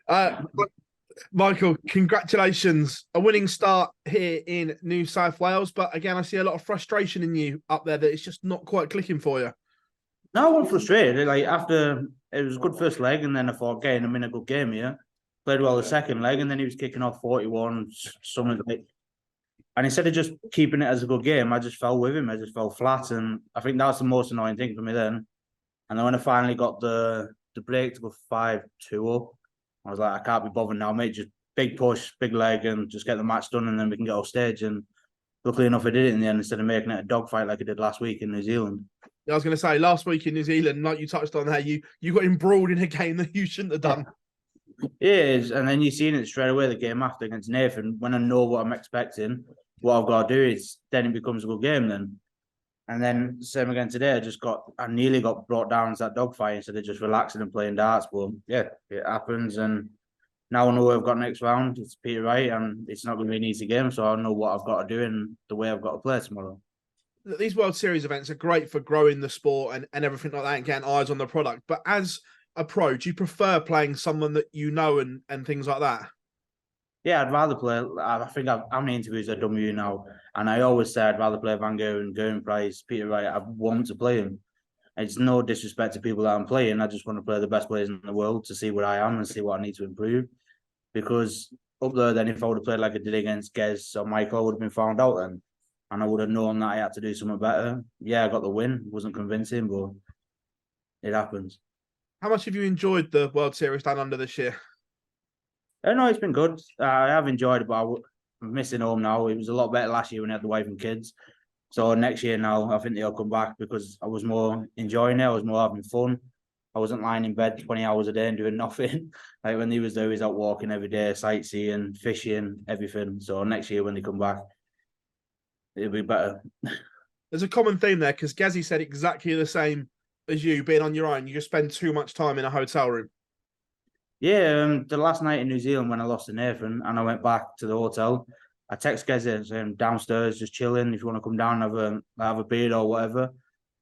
uh, Michael, congratulations. A winning start here in New South Wales. But again, I see a lot of frustration in you up there that it's just not quite clicking for you. No, I wasn't frustrated. Like after it was a good first leg, and then I thought, getting him in a good game here. Played well the second leg, and then he was kicking off 41, something like. And instead of just keeping it as a good game, I just fell with him. I just fell flat, and I think that's the most annoying thing for me then. And then when I finally got the break to go 5-2 up, I was like, I can't be bothered now, mate. Just big push, big leg, and just get the match done, and then we can get off stage. And luckily enough, I did it in the end instead of making it a dogfight like I did last week in New Zealand. I was going to say, last week in New Zealand, like you touched on there, you got embroiled in a game that you shouldn't have done. It is, and then you've seen it straight away the game after against Nathan. When I know what I'm expecting, what I've got to do is then it becomes a good game then. And then same again today, I nearly got brought down to that dogfight instead of just relaxing and playing darts. But yeah, it happens. And now I know who I've got next round. It's Peter Wright, and it's not going to be an easy game. So I know what I've got to do and the way I've got to play tomorrow. These World Series events are great for growing the sport and everything like that and getting eyes on the product. But as a pro, do you prefer playing someone that you know and things like that? Yeah, I'd rather play. I think how many interviews I've done with you now, and I always say I'd rather play Van Gogh, Gerwyn Price, Peter Wright. I want to play him. It's no disrespect to people that I'm playing. I just want to play the best players in the world to see where I am and see what I need to improve. Because up there, then if I would have played like I did against Gez or Michael, I would have been found out then, and I would have known that I had to do something better. Yeah, I got the win. It wasn't convincing, but it happens. How much have you enjoyed the World Series down under this year? No, it's been good. I have enjoyed it, but I'm missing home now. It was a lot better last year when I had the wife and kids. So next year now, I think they'll come back because I was more enjoying it. I was more having fun. I wasn't lying in bed 20 hours a day and doing nothing. Like when he was there, he was out walking every day, sightseeing, fishing, everything. So next year when they come back, it'll be better. There's a common theme there because Gazzy said exactly the same as you, being on your own. You just spend too much time in a hotel room. Yeah, the last night in New Zealand when I lost to Nathan and I went back to the hotel, I text Gazzy saying downstairs, just chilling. If you want to come down and have a beer or whatever,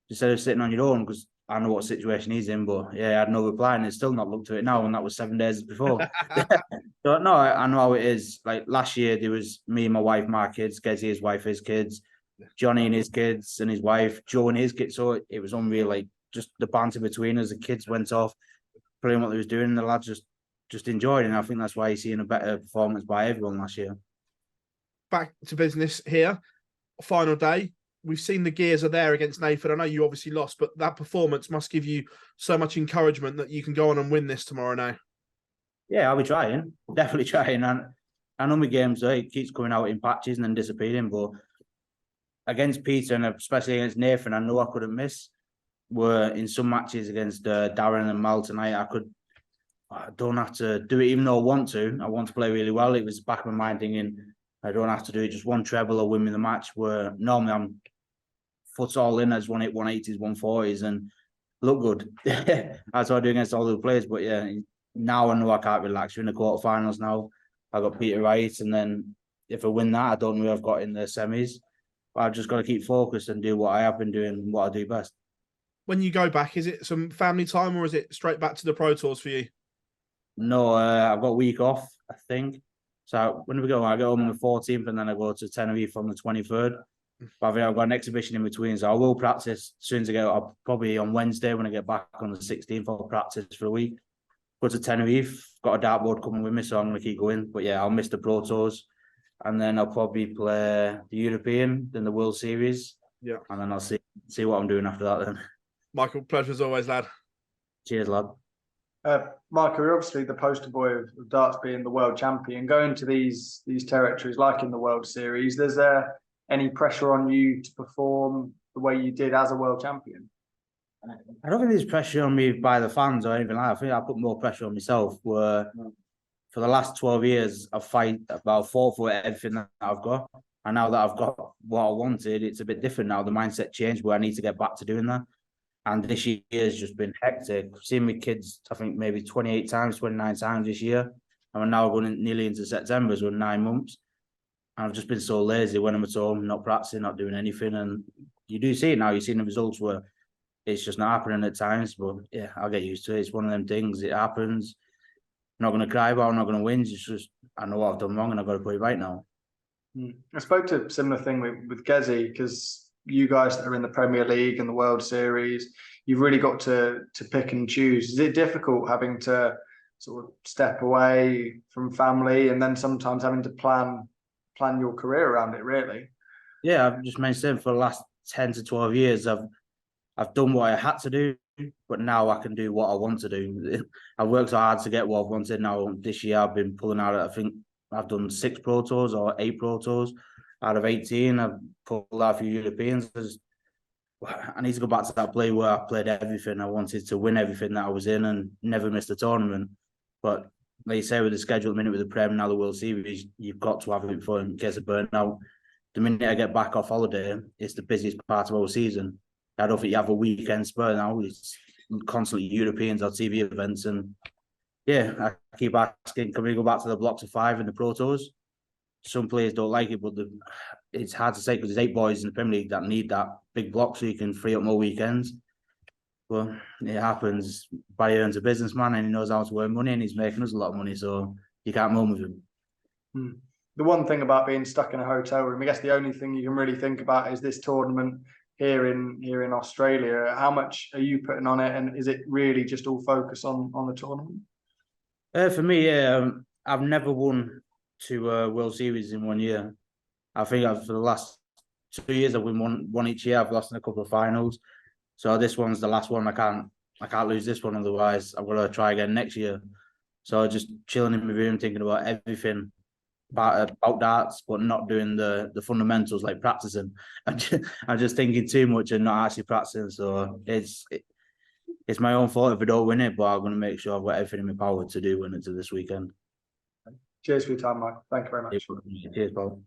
instead of sitting on your own, because I know what situation he's in. But yeah, I had no reply, and it's still not looked at it now, and that was 7 days before. So no, I know how it is. Like last year, there was me and my wife, my kids, Gazzy, his wife, his kids, Johnny and his kids, and his wife, Joe and his kids. So it was unreal. Like just the banter between us. The kids went off playing what they was doing, and the lads just enjoyed it. And I think that's why you're seeing a better performance by everyone last year. Back to business here. Final day. We've seen the gears are there against Nathan. I know you obviously lost, but that performance must give you so much encouragement that you can go on and win this tomorrow now. Yeah, I'll be trying. Definitely trying. And I know my games, it keeps coming out in patches and then disappearing. But against Peter and especially against Nathan, I know I couldn't miss. Were in some matches against Darren and Mal tonight, I don't have to do it, even though I want to. I want to play really well. It was back of my mind thinking, I don't have to do just one treble or win me the match, where normally I'm foot all in as 180s, 140s, and look good. That's what I do against all the players. But yeah, now I know I can't relax. We're in the quarterfinals now. I got Peter Wright, and then if I win that, I don't know who I've got in the semis. But I've just got to keep focused and do what I have been doing, what I do best. When you go back, is it some family time or is it straight back to the Pro Tours for you? No, I've got a week off, I think. So when do we go? I go home on the 14th and then I go to Tenerife on the 23rd. But I think I've got an exhibition in between, so I will practice as soon as I get up. Probably on Wednesday when I get back on the 16th, I'll practice for a week. Go to Tenerife, got a dartboard coming with me, so I'm going to keep going. But yeah, I'll miss the Pro Tours. And then I'll probably play the European, then the World Series. Yeah. And then I'll see what I'm doing after that then. Michael, pleasure as always, lad. Cheers, lad. Michael, you're obviously the poster boy of darts being the world champion. Going to these territories, like in the World Series, there's any pressure on you to perform the way you did as a world champion? I don't think there's pressure on me by the fans or anything like that. I think I put more pressure on myself. Where for the last 12 years, I've fought for everything that I've got. And now that I've got what I wanted, it's a bit different now. The mindset changed where I need to get back to doing that. And this year has just been hectic. I've seen my kids, I think maybe 28 times, 29 times this year. And we're now going nearly into September, so 9 months. And I've just been so lazy when I'm at home, not practicing, not doing anything. And you do see it now. You've seen the results where it's just not happening at times. But yeah, I'll get used to it. It's one of them things. It happens. not going to cry about, I'm not going to whinge. It's just, I know what I've done wrong and I've got to put it right now. I spoke to a similar thing with Gezi, because you guys that are in the Premier League and the World Series, you've really got to pick and choose. Is it difficult having to sort of step away from family and then sometimes having to plan your career around it, really? Yeah, I've just mentioned for the last 10 to 12 years, I've done what I had to do, but now I can do what I want to do. I've worked so hard to get what I've wanted. Now this year I've been pulling out, I think I've done 6 Pro Tours or 8 Pro Tours out of 18. I've pulled out a few Europeans. I need to go back to that play where I played everything. I wanted to win everything that I was in and never missed a tournament. But like you say, with the schedule at the minute with the Prem, now the World Series, you've got to have it before it gets a burnout. The minute I get back off holiday, it's the busiest part of our season. I don't think you have a weekend spur now. It's constantly Europeans or TV events. And yeah, I keep asking, can we go back to the blocks of 5 in the Pro Tours? Some players don't like it, but it's hard to say because there's 8 boys in the Premier League that need that big block so you can free up more weekends. Well, it happens. Barry earns a businessman and he knows how to earn money and he's making us a lot of money, so you can't moan with him. The one thing about being stuck in a hotel room, I guess the only thing you can really think about is this tournament here in Australia. How much are you putting on it, and is it really just all focus on the tournament? For me, yeah, I've never won 2 World Series in 1 year. I think for the last 2 years I've won one each year. I've lost in a couple of finals, so this one's the last one. I can't lose this one, otherwise I'm gonna try again next year. So just chilling in my room, thinking about everything about darts, but not doing the fundamentals like practicing. I'm just thinking too much and not actually practicing. So it's my own fault if I don't win it, but I'm going to make sure I've got everything in my power to do win it to this weekend. Cheers for your time, Mike. Thank you very much. Cheers, Paul.